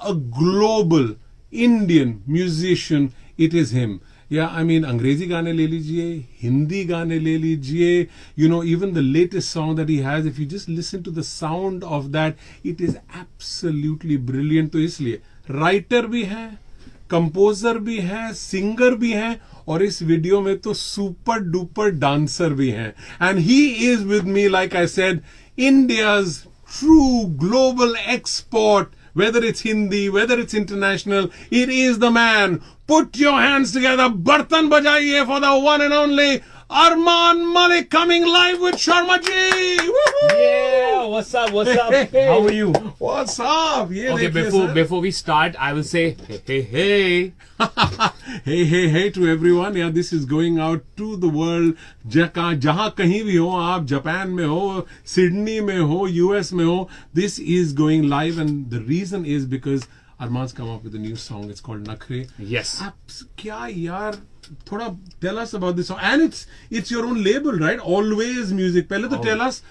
a global Indian musician, it is him. Yeah, I mean, अंग्रेजी गाने ले लीजिए, हिंदी गाने ले लीजिए, you know, even the latest song that he has, if you just listen to the sound of that, it is absolutely brilliant. तो इसलिए writer भी है, कंपोजर भी है, सिंगर भी है, और इस वीडियो में तो सुपर डुपर डांसर भी है. And he is with me, like I said, India's true global export, whether it's Hindi, whether it's international, it is the man. Put your hands together, bartan bajaiye for the one and only Armaan Malik, coming live with SharmaG. Yeah, what's up? How are you? What's up? Yeah, okay, before we start, I will say hey. hey to everyone. Yeah, this is going out to the world. जहाँ कहीं भी हो आप, Japan में हो, Sydney में हो, US में हो, this is going live, and the reason is because Armaan's come up with a new song. It's called Nakhre. Yes. क्या यार, थोड़ा tell us about this song. And it's your own label, right? Always Music. पहले तो tell us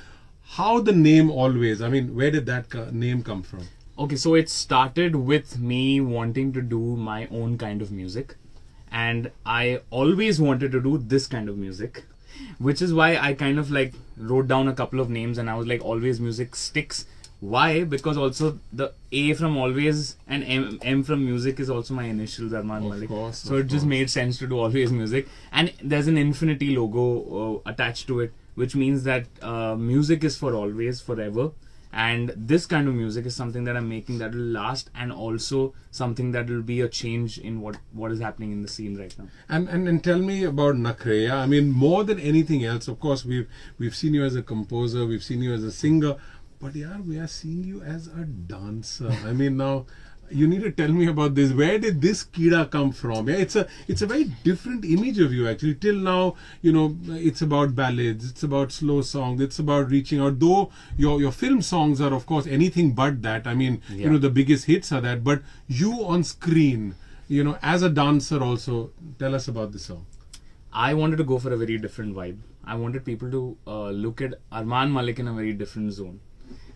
how the name Always. I mean, where did that name come from? Okay, so it started with me wanting to do my own kind of music, and I always wanted to do this kind of music, which is why I kind of like wrote down a couple of names, and I was like, Always Music sticks. Why? Because also the A from Always and M from Music is also my initials, Armaan Malik. So it just made sense to do Always Music. And there's an infinity logo attached to it, which means that music is for always, forever. And this kind of music is something that I'm making that will last, and also something that will be a change in what is happening in the scene right now. And tell me about Nakhre. Yeah? I mean, more than anything else, of course, we've seen you as a composer, we've seen you as a singer, but yeah, we are seeing you as a dancer. I mean, now you need to tell me about this. Where did this kida come from? Yeah, it's a very different image of you actually. Till now, you know, it's about ballads, it's about slow songs, it's about reaching out. Though your film songs are of course anything but that. I mean, you know, the biggest hits are that. But you on screen, you know, as a dancer also, tell us about this song. I wanted to go for a very different vibe. I wanted people to look at Armaan Malik in a very different zone.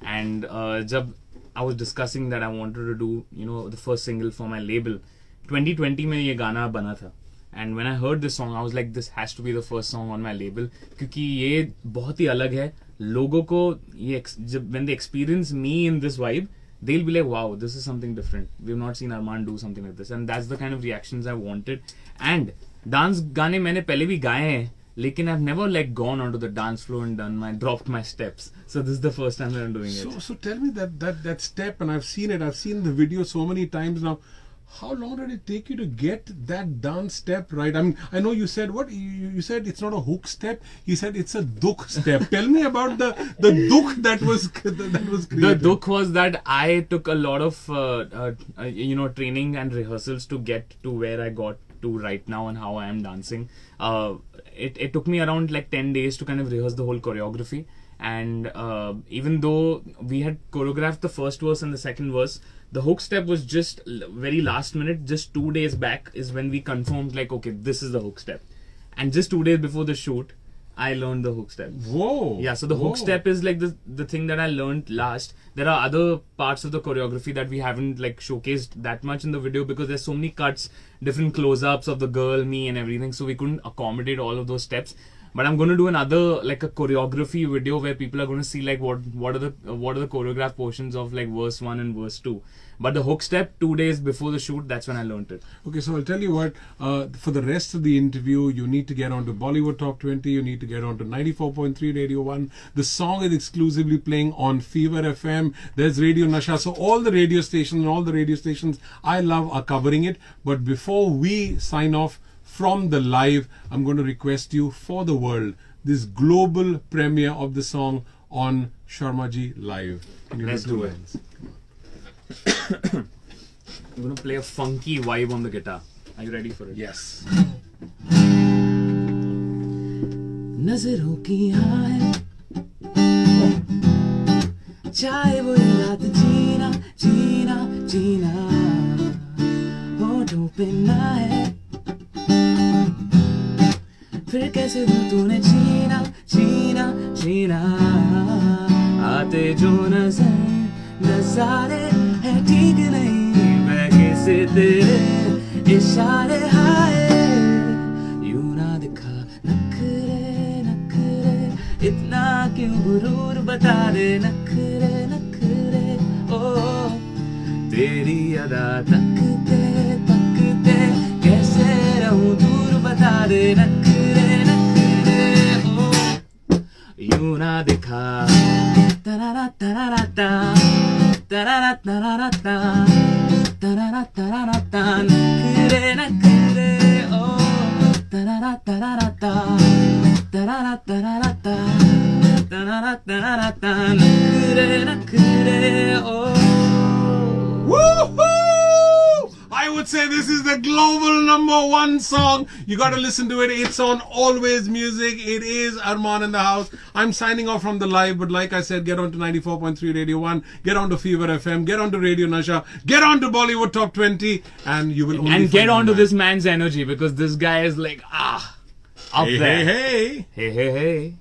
And jab I was discussing that I wanted to do, you know, the first single for my label, 2020 में ये गाना बना था. And when I heard this song, I was like, this has to be the first song on my label, क्योंकि ये बहुत ही अलग है. लोगों को ये when they experience me in this vibe, they'll be like, wow, this is something different. We've not seen Armaan do something like this. And that's the kind of reactions I wanted. And dance गाने मैंने पहले भी गाए हैं, लेकिन I've never like gone onto the dance floor and dropped my steps. So this is the first time that I'm doing it. So tell me that step, and I've seen it. I've seen the video so many times now. How long did it take you to get that dance step right? I mean, I know you said what you said. It's not a hook step. You said it's a dukh step. Tell me about the dukh that was created. The dukh was that I took a lot of you know, training and rehearsals to get to where I got to right now and how I am dancing. It took me around like 10 days to kind of rehearse the whole choreography. And even though we had choreographed the first verse and the second verse, the hook step was just very last minute. Just 2 days back is when we confirmed like, okay, this is the hook step. And just 2 days before the shoot, I learned the hook step. Whoa! Yeah, so the hook step is like the thing that I learned last. There are other parts of the choreography that we haven't like showcased that much in the video because there's so many cuts, different close-ups of the girl, me, and everything. So we couldn't accommodate all of those steps. But I'm going to do another like a choreography video where people are going to see like what are the choreographed portions of like verse 1 and verse 2. But the hook step 2 days before the shoot, that's when I learned it. Okay, so I'll tell you what, for the rest of the interview, you need to get onto Bollywood Top 20, you need to get onto 94.3 Radio 1. The song is exclusively playing on Fever FM. There's Radio Nasha. So all the radio stations and all the radio stations I love are covering it. But before we sign off from the live, I'm going to request you for the world, this global premiere of the song on SharmaG Live. Let's do it. I'm going to play a funky vibe on the guitar. Are you ready for it? Yes. नजरों की आए चाहे वो रात जीना जीना जीना होठों पे ना है फिर कैसे हो तूने जीना जीना जीना आते जो नजर नजारे है ठीक नहीं तेरे इशारे हाय यूं ना दिखा नखरे नखरे इतना क्यों गुरूर बता दे नखरे नखरे ओ तेरी अदा तकते तकते कैसे रहूं दूर बता दे नखरे नखरे ओ यूं ना दिखा तरारा तरारा ता तरारा तरारा ता तरारा तरारा ता नखरे नखरे ओ तरारा तरारा ता तरारा तरारा ता तरारा तरारा ता नखरे नखरे ओ Woohoo! I would say this is the global #1 song. You got to listen to it. It's on Always Music. It is Armaan in the house. I'm signing off from the live, but like I said, get on to 94.3 Radio 1, get on to Fever FM, get on to Radio Nasha, get on to Bollywood Top 20, and you will only And get find on to man. this man's energy, because this guy is like, up Hey, there. hey, hey. Hey, hey, hey.